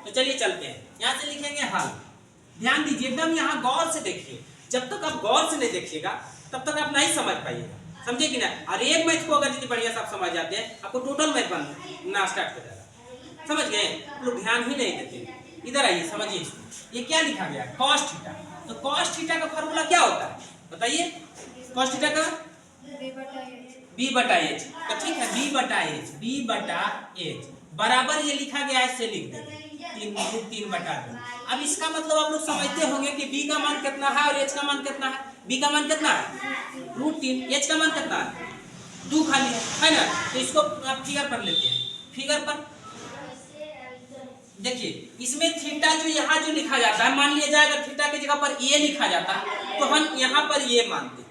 तो चलिए चलते हैं, यहाँ से लिखेंगे हल। ध्यान दीजिए एकदम, यहाँ गौर से देखिए, जब तक आप गौर से नहीं देखिएगा तब तक आप नहीं समझ पाइएगा, समझे कि ना। और एक मैथ को अगर जितनी बढ़िया से आप समझ जाते हैं, आपको टोटल मैथ बनना स्टार्ट हो जाएगा। समझ गए? लोग ध्यान ही नहीं देते। इधर आइए, समझिए इसको। ये क्या लिखा गया? Cos theta. तो कॉस थीटा का फॉर्मूला क्या होता है बताइए? कॉस थीटा का b बटा h। तो ठीक है, b बटा h बराबर ये लिखा गया है, इससे लिख देंगे 3 बटा 2। अब इसका मतलब आप लोग समझते होंगे कि b का मान कितना है और h का मान कितना है। b का मान कितना है √3, h का मान कितना है 2 खाली है ना। तो इसको आप फिगर पर लेते हैं। फिगर पर देखिए, इसमें थीटा जो यहाँ जो लिखा जाता है, मान लिया जाएगा थीटा की जगह पर a लिखा जाता है, तो हम यहाँ पर ये मानते हैं।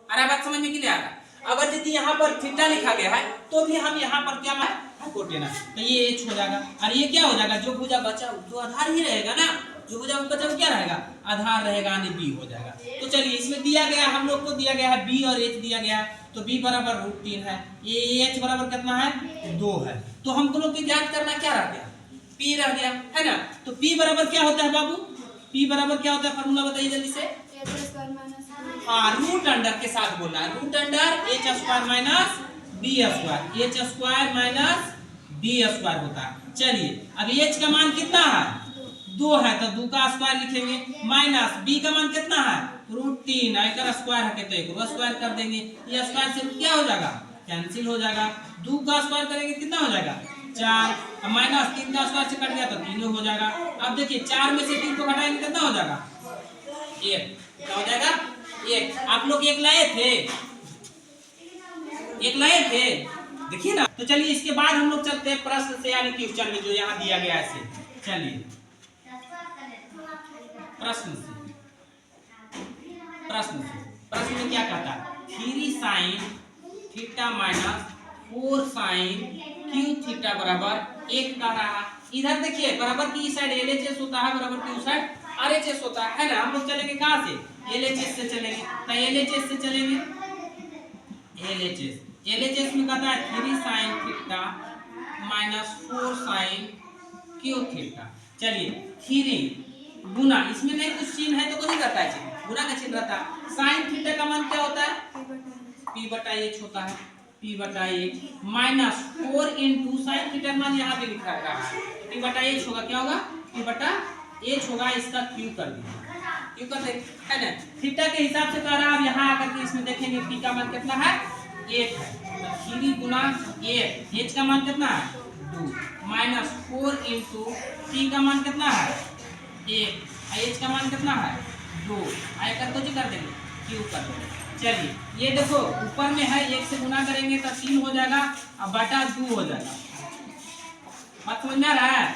अरे बात समझ में कि नहीं आ रहा? अगर यदि यहाँ पर थीटा लिखा गया है तो भी हम यहाँ पर क्या मान कोटेना, तो ये h हो जाएगा। और ये क्या हो जाएगा? जो भुजा बचा तो आधार ही रहेगा ना, जो भुजा बचा वो क्या रहेगा? आधार रहेगा, यानी b हो जाएगा। तो चलिए, इसमें दिया गया हम लोग को दिया गया है b और h दिया गया है, तो b बराबर √3 है, ये h बराबर कितना है 2 है। तो हमको लोग की ज्ञात करना क्या रह गया? p रह गया, है ना। तो p बराबर क्या होता है बाबू? p बराबर क्या होता है? फॉर्मूला बताइए जल्दी से। हाँ, रूट अंडर के साथ बोलना है, root under h² minus b², h² minus b² होता है। चलिए, अब h का मान कितना है 2 है, तो 2 का स्क्वायर लिखेंगे, माइनस b का मान कितना है √3 है, एक स्क्वायर है तो एक स्क्वायर कर देंगे, ये स्क्वायर से क्या हो जाएगा? कैंसिल हो जाएगा। 2 का स्क्वायर करेंगे कितना हो जाएगा? 4, माइनस 3 का स्क्वायर से कट गया तो 3 हो जाएगा। अब देखिए, 4 में से 3 को घटाएंगे कितना हो जाएगा? 1। क्या हो जाएगा? 1। आप लोग 1 लाए थे? 1 लाए थे, देखिए ना। तो चलिए, इसके बाद हम लोग चलते हैं प्रश्न से, यानी क्वेश्चन में जो यहाँ दिया गया है। चलिए प्रश्न में क्या कहता है? 3 sin theta minus 4 sin Q theta बराबर 1 का रहा। इधर देखिए, बराबर की साइड LHS होता है, बराबर की उस साइड RHS होता है ना। हम लोग चलेंगे कहाँ से? LHS से चलेंगे। तो LHS से चलेंगे, LHS में कहता है 3 sin theta minus 4 sin Q theta. चलिए, 3 गुना, इसमें नहीं कुछ चिन्ह है तो नहीं करता है, गुना का चिन्ह रहता है। sin थीटा का मान क्या होता है? p बटा h होता है, p बटा h minus 4 into sin theta मान यहाँ पे लिखा है, p बटा h होगा। क्या होगा? p बटा h होगा, इसका q कर दीजिए, q कर देंगे, है ना। थीटा के हिसाब से कह रहा है, अब यहाँ आकर के इसमें देखेंगे p का मान कितना है 1 है, 3 गुना 1, h का मान कितना है 2, माइनस 4 इंटू p का मान कितना है 1, h का मान कितना है 2, आई कर तो कर देंगे, q कर देंगे। चलिए, ये देखो ऊपर में है, 1 से गुना करेंगे तो 3 हो जाएगा, अब बटा 2 हो जाएगा। बात समझ में आ रहा है?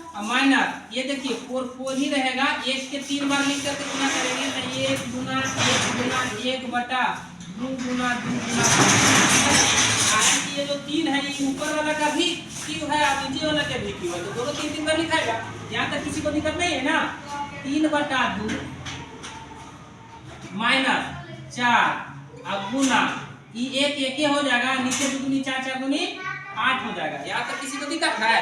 अब माइनस ये देखिए 4 ही रहेगा, 1 के 3 बार लिख करके गुना करेंगे तो 1 गुना 1 बटा 2 गुना 2 गुना। ये जो 3 है, ये ऊपर वाला का भी q है और नीचे वाला का भी q है, तो दोनों 3 बार लिखाएगा। यहाँ तक किसी को दिक्कत नहीं है ना। 3 बटा 2 माइनस 4 अब गुना, ये 1 हो जाएगा, नीचे 2 दूनी 4 4 दूनी 8 हो जाएगा। यहाँ तक किसी को दिक्कत है?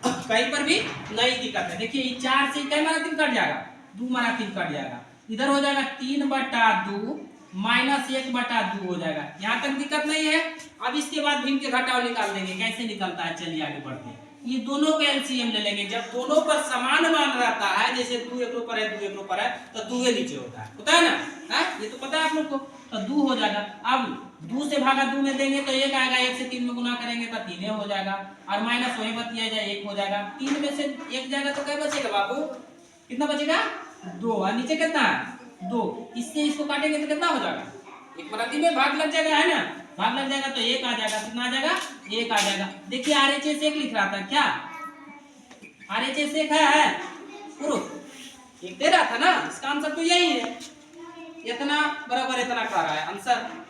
कहीं पर भी नहीं दिक्कत है। देखिए, 4 से कई मारा 3 कट जाएगा, 2 मारा 3 कट जाएगा, इधर हो जाएगा 3 बटा 2 माइनस 1 बटा 2 हो जाएगा। यहाँ तक दिक्कत नहीं है। अब इसके बाद भिन्न के घटाव निकाल देंगे, कैसे निकलता है चलिए आगे बढ़ते हैं। ये दोनों का एलसीएम ले लेंगे। जब दोनों पर समान मान रहता है, जैसे 2 एक ऊपर है 2 एक ऊपर है, तो 2 नीचे होता है ना, ये तो पता है आप लोग को। तो 2 हो जाएगा। अब 2 से भागा 2 में देंगे तो 1 आएगा, 1 से 3 में गुना करेंगे तो 3 हो जाएगा, और माइनस वही बतिया जाए 1 हो जाएगा। 3 में से 1 जाएगा तो क्या बचेगा बाबू? कितना बचेगा? 2, और नीचे कितना है 2, इससे इसको काटेंगे तो कितना हो जाएगा? 1 बटा 3 में भाग लग जाएगा, है ना। भाग लग जाएगा तो 1 आ जाएगा। कितना आ जाएगा? 1 आ जाएगा। देखिए, RHS 1 लिख रहा था, क्या RHS 1 है प्रूफ 1 दे रहा था ना। इसका आंसर तो यही है, इतना बराबर इतना कर रहा है आंसर।